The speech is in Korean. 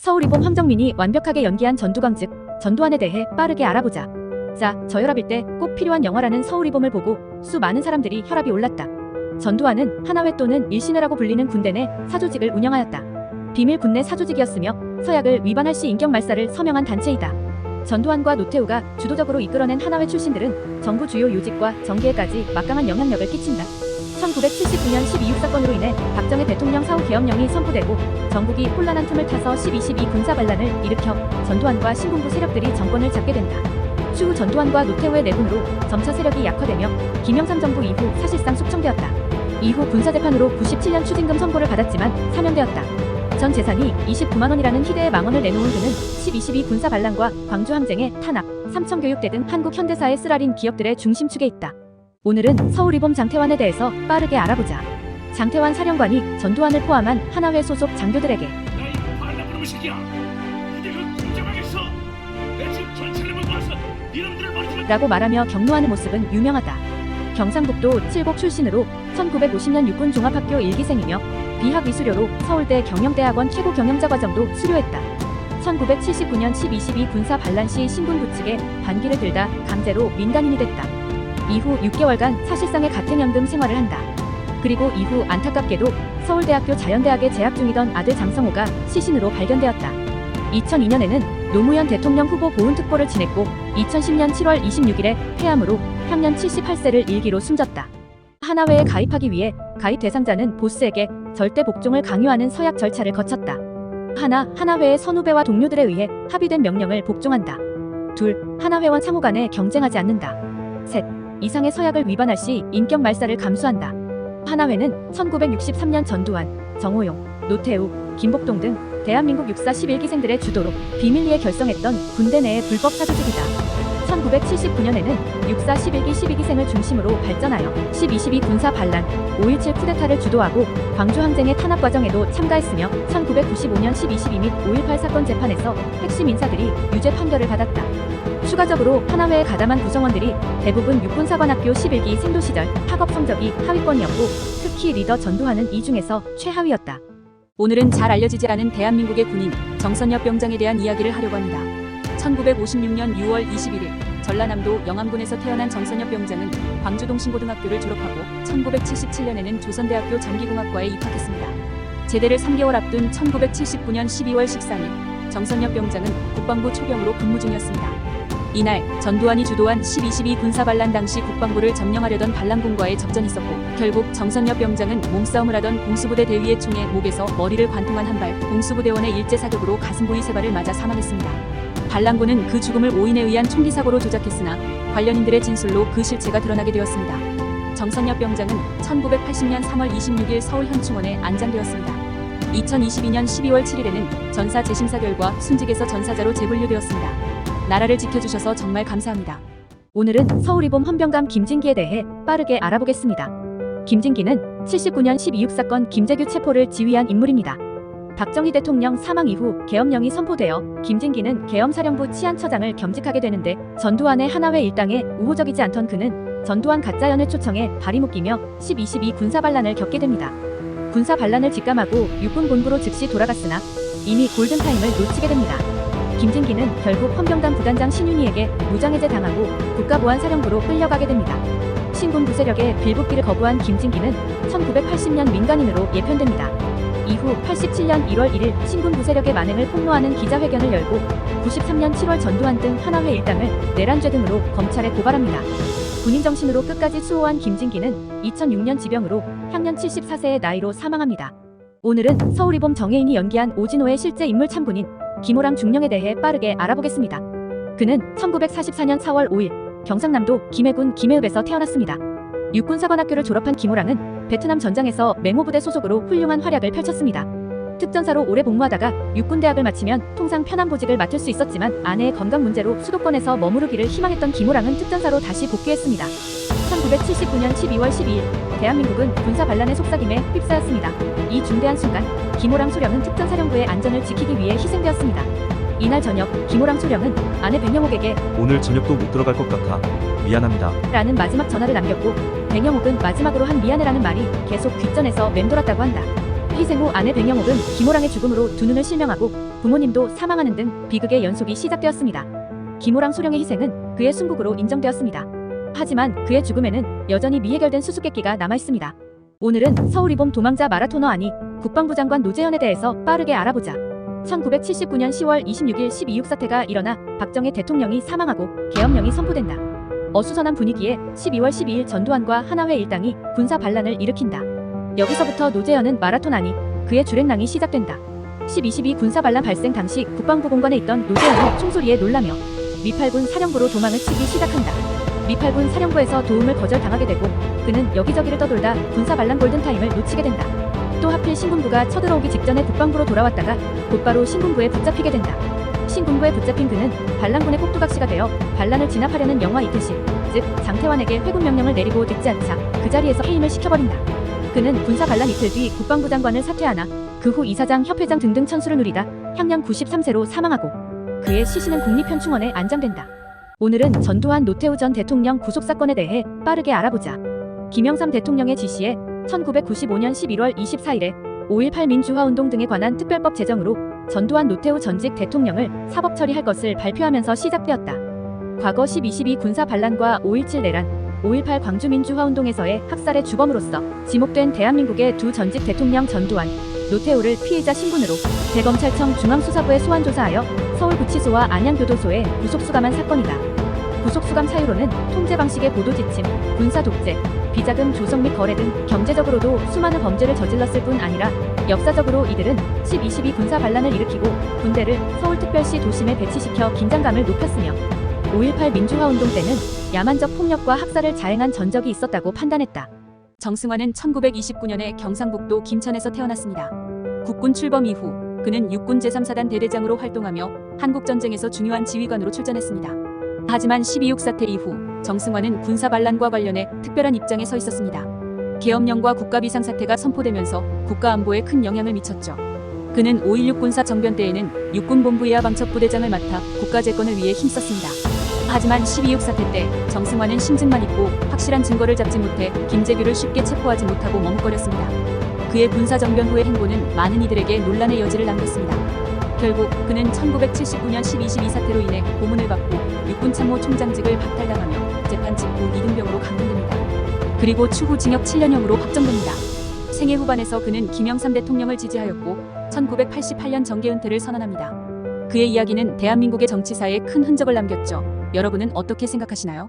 서울이봄 황정민이 완벽하게 연기한 전두광 즉 전두환에 대해 빠르게 알아보자. 자, 저혈압일 때 꼭 필요한 영화라는 서울이봄을 보고 수많은 사람들이 혈압이 올랐다. 전두환은 하나회 또는 일신회라고 불리는 군대 내 사조직을 운영하였다. 비밀 군내 사조직이었으며 서약을 위반할 시 인격말살을 서명한 단체이다. 전두환과 노태우가 주도적으로 이끌어낸 하나회 출신들은 정부 주요 요직과 정계에까지 막강한 영향력을 끼친다. 1979년 12.6 사건으로 인해 박정희 대통령 사후 계엄령이 선포되고 전국이 혼란한 틈을 타서 12.12 군사반란을 일으켜 전두환과 신군부 세력들이 정권을 잡게 된다. 추후 전두환과 노태우의 내분으로 점차 세력이 약화되며 김영삼 정부 이후 사실상 숙청되었다. 이후 군사재판으로 97년 추징금 선고를 받았지만 사면되었다. 전 재산이 29만 원이라는 희대의 망언을 내놓은 그는 12.12 군사반란과 광주항쟁의 탄압, 삼청교육대 등 한국 현대사의 쓰라린 기업들의 중심축에 있다. 오늘은 서울이봄 장태환에 대해서 빠르게 알아보자. 장태환 사령관이 전두환을 포함한 하나회 소속 장교들에게 나이 반란부놈의 새끼야. 이대로 공정하겠어. 내 집 전체를 보고 와서 이놈들을 머리채면 라고 말하며 격노하는 모습은 유명하다. 경상북도 칠곡 출신으로 1950년 육군 종합학교 1기생이며 비학위수료로 서울대 경영대학원 최고 경영자 과정도 수료했다. 1979년 12.12 군사반란 시 신군부 측에 반기를 들다 강제로 민간인이 됐다. 이후 6개월간 사실상의 가택연금 생활을 한다. 그리고 이후 안타깝게도 서울대학교 자연대학에 재학 중이던 아들 장성호가 시신으로 발견되었다. 2002년에는 노무현 대통령 후보 보훈특보를 지냈고 2010년 7월 26일에 폐암으로 향년 78세를 일기로 숨졌다. 하나회에 가입하기 위해 가입 대상자는 보스에게 절대 복종을 강요하는 서약 절차를 거쳤다. 하나회의 선후배와 동료들에 의해 합의된 명령을 복종한다. 둘, 하나회원 상호 간에 경쟁하지 않는다. 셋, 이상의 서약을 위반할 시 인격 말살을 감수한다. 하나회는 1963년 전두환, 정호용, 노태우, 김복동 등 대한민국 육사 11기생들의 주도로 비밀리에 결성했던 군대 내의 불법 사조직이다. 1979년에는 육사 11기 12기생을 중심으로 발전하여 12.12 군사반란, 5.17 쿠데타를 주도하고 광주항쟁의 탄압 과정에도 참가했으며 1995년 12.12 및 5.18 사건 재판에서 핵심 인사들이 유죄 판결을 받았다. 추가적으로 하나회에 가담한 구성원들이 대부분 육군사관학교 11기 생도 시절 학업 성적이 하위권이었고 특히 리더 전두환은 이 중에서 최하위였다. 오늘은 잘 알려지지 않은 대한민국의 군인 정선엽 병장에 대한 이야기를 하려고 합니다. 1956년 6월 21일 전라남도 영암군에서 태어난 정선엽 병장은 광주동신고등학교를 졸업하고 1977년에는 조선대학교 장기공학과에 입학했습니다. 제대를 3개월 앞둔 1979년 12월 14일 정선엽 병장은 국방부 초병으로 근무 중이었습니다. 이날 전두환이 주도한 12.12 군사반란 당시 국방부를 점령하려던 반란군과의 접전이 있었고 결국 정선엽 병장은 몸싸움을 하던 공수부대 대위의 총에 목에서 머리를 관통한 한 발, 공수부대원의 일제 사격으로 가슴 부위 3발을 맞아 사망했습니다. 반란군은 그 죽음을 오인에 의한 총기 사고로 조작했으나 관련인들의 진술로 그 실체가 드러나게 되었습니다. 정선엽 병장은 1980년 3월 26일 서울 현충원에 안장되었습니다. 2022년 12월 7일에는 전사 재심사 결과 순직에서 전사자로 재분류되었습니다. 나라를 지켜주셔서 정말 감사합니다. 오늘은 서울이봄 헌병감 김진기에 대해 빠르게 알아보겠습니다. 김진기는 79년 12.6 사건 김재규 체포를 지휘한 인물입니다. 박정희 대통령 사망 이후 계엄령이 선포되어 김진기는 계엄사령부 치안처장을 겸직하게 되는데 전두환의 하나회 일당에 우호적이지 않던 그는 전두환 가짜연을 초청해 발이 묶이며 12.12 군사반란을 겪게 됩니다. 군사반란을 직감하고 육군 본부로 즉시 돌아갔으나 이미 골든타임을 놓치게 됩니다. 김진기는 결국 헌병단 부단장 신윤희에게 무장해제 당하고 국가보안사령부로 끌려가게 됩니다. 신군 부세력의 빌붙기를 거부한 김진기는 1980년 민간인으로 예편됩니다. 이후 87년 1월 1일 신군 부세력의 만행을 폭로하는 기자회견을 열고 93년 7월 전두환 등 하나회 일당을 내란죄 등으로 검찰에 고발합니다. 군인 정신으로 끝까지 수호한 김진기는 2006년 지병으로 향년 74세의 나이로 사망합니다. 오늘은 서울이봄 정혜인이 연기한 오진호의 실제 인물 참군인 김호랑 중령에 대해 빠르게 알아보겠습니다. 그는 1944년 4월 5일 경상남도 김해군 김해읍에서 태어났습니다. 육군사관학교를 졸업한 김호랑은 베트남 전장에서 맹호부대 소속으로 훌륭한 활약을 펼쳤습니다. 특전사로 오래 복무하다가 육군대학을 마치면 통상 편안보직을 맡을 수 있었지만 아내의 건강 문제로 수도권에서 머무르기를 희망했던 김호랑은 특전사로 다시 복귀했습니다. 1979년 12월 12일 대한민국은 군사반란의 속삭임에 휩싸였습니다. 이 중대한 순간 김호랑 소령은 특전사령부의 안전을 지키기 위해 희생되었습니다. 이날 저녁 김호랑 소령은 아내 백영옥에게 오늘 저녁도 못 들어갈 것 같아. 미안합니다. 라는 마지막 전화를 남겼고 백영옥은 마지막으로 한 미안해라는 말이 계속 귓전에서 맴돌았다고 한다. 희생 후 아내 백영옥은 김호랑의 죽음으로 두 눈을 실명하고 부모님도 사망하는 등 비극의 연속이 시작되었습니다. 김호랑 소령의 희생은 그의 순국으로 인정되었습니다. 하지만 그의 죽음에는 여전히 미해결된 수수께끼가 남아있습니다. 오늘은 서울이봄 도망자 마라토너 아니 국방부 장관 노재현에 대해서 빠르게 알아보자. 1979년 10월 26일 12.6 사태가 일어나 박정희 대통령이 사망하고 계엄령이 선포된다. 어수선한 분위기에 12월 12일 전두환과 하나회 일당이 군사 반란을 일으킨다. 여기서부터 노재현은 마라톤 아니 그의 주랭랑이 시작된다. 12.12 군사 반란 발생 당시 국방부 공관에 있던 노재현은 총소리에 놀라며 미팔군 사령부로 도망을 치기 시작한다. 미팔군 사령부에서 도움을 거절당하게 되고 그는 여기저기를 떠돌다 군사 반란 골든타임을 놓치게 된다. 또 하필 신군부가 쳐들어오기 직전에 국방부로 돌아왔다가 곧바로 신군부에 붙잡히게 된다. 신군부에 붙잡힌 그는 반란군의 꼭두각시가 되어 반란을 진압하려는 영화 이태식, 즉 장태환에게 회군 명령을 내리고 듣지 않자 그 자리에서 해임을 시켜버린다. 그는 군사 반란 이틀 뒤 국방부 장관을 사퇴하나 그 후 이사장, 협회장 등등 천수를 누리다 향년 93세로 사망하고 그의 시신은 국립현충원에 안장된다. 오늘은 전두환, 노태우 전 대통령 구속사건에 대해 빠르게 알아보자. 김영삼 대통령의 지시에 1995년 11월 24일에 5.18 민주화운동 등에 관한 특별법 제정으로 전두환, 노태우 전직 대통령을 사법 처리할 것을 발표하면서 시작되었다. 과거 12.12 군사 반란과 5.17 내란, 5.18 광주민주화운동에서의 학살의 주범으로서 지목된 대한민국의 두 전직 대통령 전두환, 노태우를 피의자 신분으로 대검찰청 중앙수사부에 소환조사하여 서울구치소와 안양교도소에 구속수감한 사건이다. 구속수감 사유로는 통제 방식의 보도지침, 군사독재, 비자금 조성 및 거래 등 경제적으로도 수많은 범죄를 저질렀을 뿐 아니라 역사적으로 이들은 12.12 군사 반란을 일으키고 군대를 서울특별시 도심에 배치시켜 긴장감을 높였으며 5.18 민주화운동 때는 야만적 폭력과 학살을 자행한 전적이 있었다고 판단했다. 정승환은 1929년에 경상북도 김천에서 태어났습니다. 국군 출범 이후 그는 육군 제3사단 대대장으로 활동하며 한국전쟁에서 중요한 지휘관으로 출전했습니다. 하지만 12.6 사태 이후 정승환은 군사 반란과 관련해 특별한 입장에 서 있었습니다. 계엄령과 국가비상사태가 선포되면서 국가안보에 큰 영향을 미쳤죠. 그는 5.16 군사 정변 때에는 육군본부 예하방첩부대장을 맡아 국가재건을 위해 힘썼습니다. 하지만 12.6 사태 때 정승환은 심증만 있고 확실한 증거를 잡지 못해 김재규를 쉽게 체포하지 못하고 머뭇거렸습니다. 그의 군사정변 후의 행보는 많은 이들에게 논란의 여지를 남겼습니다. 결국 그는 1979년 12.12 사태로 인해 고문을 받고 육군참모총장직을 박탈당하며 재판 직후 이등병으로 감금됩니다. 그리고 추후 징역 7년형으로 확정됩니다. 생애 후반에서 그는 김영삼 대통령을 지지하였고 1988년 정계 은퇴를 선언합니다. 그의 이야기는 대한민국의 정치사에 큰 흔적을 남겼죠. 여러분은 어떻게 생각하시나요?